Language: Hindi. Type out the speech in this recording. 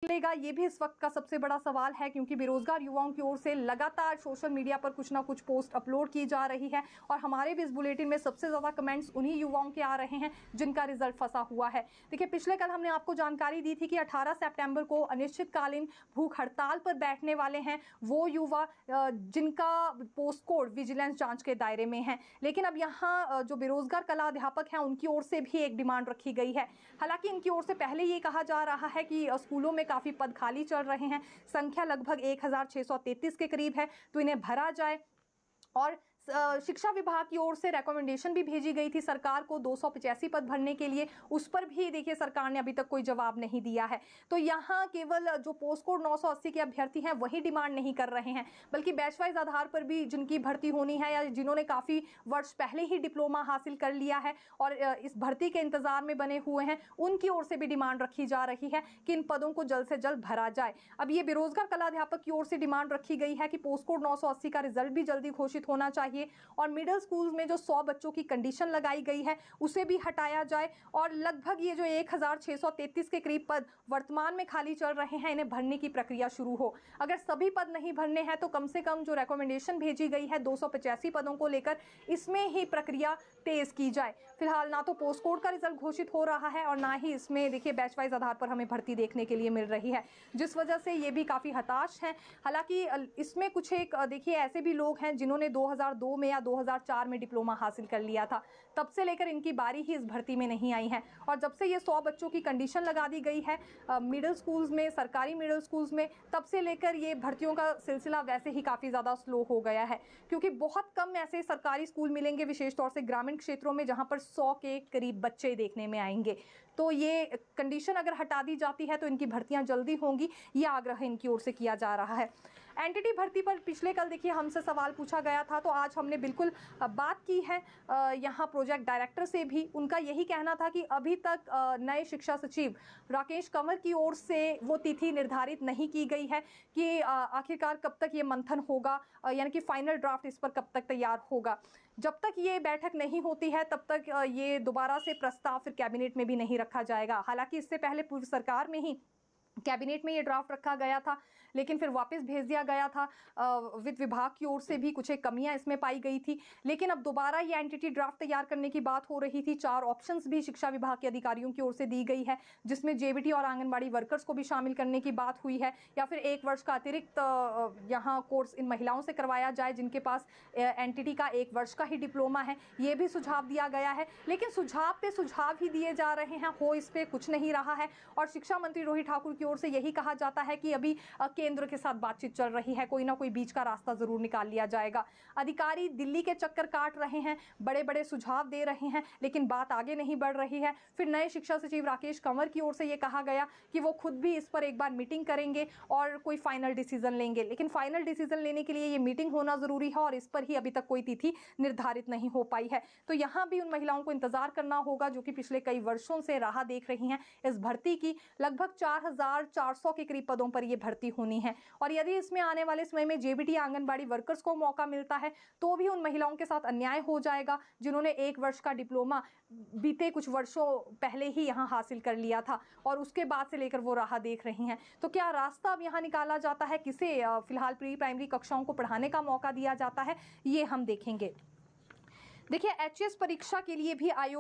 मिलेगा, ये भी इस वक्त का सबसे बड़ा सवाल है, क्योंकि बेरोजगार युवाओं की ओर से लगातार सोशल मीडिया पर कुछ ना कुछ पोस्ट अपलोड की जा रही है और हमारे भी इस बुलेटिन में सबसे ज़्यादा कमेंट्स उन्हीं युवाओं के आ रहे हैं जिनका रिजल्ट फंसा हुआ है। देखिए, पिछले कल हमने आपको जानकारी दी थी कि 18 सितंबर को अनिश्चितकालीन भूख हड़ताल पर बैठने वाले हैं वो युवा जिनका पोस्ट कोड विजिलेंस जांच के दायरे में है। लेकिन अब यहाँ जो बेरोजगार कला अध्यापक हैं उनकी ओर से भी एक डिमांड रखी गई है। हालांकि इनकी ओर से पहले ये कहा जा रहा है कि स्कूलों में काफ़ी पद खाली चल रहे हैं, संख्या लगभग 1633 के करीब है, तो इन्हें भरा जाए। और शिक्षा विभाग की ओर से रेकमेंडेशन भी भेजी गई थी सरकार को 285 पद भरने के लिए, उस पर भी देखिए सरकार ने अभी तक कोई जवाब नहीं दिया है। तो यहाँ केवल जो पोस्ट कोड 980 के अभ्यर्थी हैं वही डिमांड नहीं कर रहे हैं, बल्कि बैच वाइज आधार पर भी जिनकी भर्ती होनी है या जिन्होंने काफ़ी वर्ष पहले ही डिप्लोमा हासिल कर लिया है और इस भर्ती के इंतजार में बने हुए हैं, उनकी ओर से भी डिमांड रखी जा रही है कि इन पदों को जल्द से जल्द भरा जाए। अब ये बेरोजगार कला अध्यापक की ओर से डिमांड रखी गई है कि पोस्ट कोड 980 का रिजल्ट भी जल्दी घोषित होना चाहिए और मिडिल स्कूल में जो 100 बच्चों की कंडीशन लगाई गई है उसे भी हटाया जाए और लगभग ये जो 1633 के करीब पद वर्तमान में खाली चल रहे हैं इन्हें भरने की प्रक्रिया शुरू हो। अगर सभी पद नहीं भरने हैं तो कम से कम जो रेकमेंडेशन भेजी गई है 285 पदों को लेकर, इसमें ही प्रक्रिया तेज की जाए। फिलहाल ना तो पोस्ट कोड का रिजल्ट घोषित हो रहा है और ना ही इसमें देखिए बैच वाइज आधार पर हमें भर्ती देखने के लिए मिल रही है, जिस वजह से ये भी काफ़ी हताश हैं। हालांकि इसमें कुछ एक देखिए ऐसे भी लोग हैं जिन्होंने 2002 में या 2004 में डिप्लोमा हासिल कर लिया था, तब से लेकर इनकी बारी ही इस भर्ती में नहीं आई है। और जब से ये 100 बच्चों की कंडीशन लगा दी गई है मिडिल स्कूल्स में, सरकारी मिडिल स्कूल्स में, तब से लेकर ये भर्तियों का सिलसिला वैसे ही काफ़ी ज़्यादा स्लो हो गया है, क्योंकि बहुत कम ऐसे सरकारी स्कूल मिलेंगे विशेष तौर से ग्रामीण क्षेत्रों में जहाँ पर 100 के करीब बच्चे देखने में आएंगे। तो ये कंडीशन अगर हटा दी जाती है तो इनकी भर्तियां जल्दी होंगी, ये आग्रह इनकी ओर से किया जा रहा है। एनटीटी भर्ती पर पिछले कल देखिए हमसे सवाल पूछा गया था, तो आज हमने बिल्कुल बात की है यहाँ प्रोजेक्ट डायरेक्टर से भी। उनका यही कहना था कि अभी तक नए शिक्षा सचिव राकेश कंवर की ओर से वो तिथि निर्धारित नहीं की गई है कि आखिरकार कब तक ये मंथन होगा, यानी कि फाइनल ड्राफ्ट इस पर कब तक तैयार होगा। जब तक ये बैठक नहीं होती है तब तक ये दोबारा से प्रस्ताव फिर कैबिनेट में भी नहीं रखा जाएगा। हालांकि इससे पहले पूर्व सरकार में ही कैबिनेट में ये ड्राफ्ट रखा गया था, लेकिन फिर वापस भेज दिया गया था। वित्त विभाग की ओर से भी कुछ एक कमियां इसमें पाई गई थी, लेकिन अब दोबारा ये एंटिटी ड्राफ्ट तैयार करने की बात हो रही थी। 4 ऑप्शंस भी शिक्षा विभाग के अधिकारियों की ओर से दी गई है, जिसमें जेबीटी और आंगनबाड़ी वर्कर्स को भी शामिल करने की बात हुई है, या फिर 1 वर्ष का अतिरिक्त यहाँ कोर्स इन महिलाओं से करवाया जाए जिनके पास एनटीटी का 1 वर्ष का ही डिप्लोमा है। ये भी सुझाव दिया गया है, लेकिन सुझाव पे सुझाव ही दिए जा रहे हैं, हो इस पे कुछ नहीं रहा है। और शिक्षा मंत्री रोहित ठाकुर की ओर से यही कहा जाता है कि अभी केंद्र के साथ बातचीत चल रही है, कोई ना कोई बीच का रास्ता जरूर निकाल लिया जाएगा। अधिकारी दिल्ली के चक्कर काट रहे हैं, बड़े बड़े सुझाव दे रहे हैं, लेकिन बात आगे नहीं बढ़ रही है। फिर नए शिक्षा सचिव राकेश कंवर की ओर से यह कहा गया कि वो खुद भी इस पर एक बार मीटिंग करेंगे और कोई फाइनल डिसीजन लेंगे, लेकिन फाइनल डिसीजन लेने के लिए ये मीटिंग होना जरूरी है और इस पर ही अभी तक कोई तिथि निर्धारित नहीं हो पाई है। तो यहाँ भी उन महिलाओं को इंतजार करना होगा जो कि पिछले कई वर्षों से राह देख रही हैं इस भर्ती की। लगभग 4400 के करीब पदों पर यह भर्ती होनी है और यदि इसमें आने वाले समय में जेबीटी आंगनबाड़ी वर्कर्स को मौका मिलता है तो भी उन महिलाओं के साथ अन्याय हो जाएगा जिन्होंने 1 वर्ष का डिप्लोमा बीते कुछ वर्षों पहले ही यहां हासिल कर लिया था और उसके बाद से लेकर वो राह देख रही हैं। तो क्या रास्ता अब यहां निकाला जाता है, किसे फिलहाल प्री प्राइमरी कक्षाओं को पढ़ाने का मौका दिया जाता है, ये हम देखेंगे। देखिए, एचएएस परीक्षा के लिए भी आयोग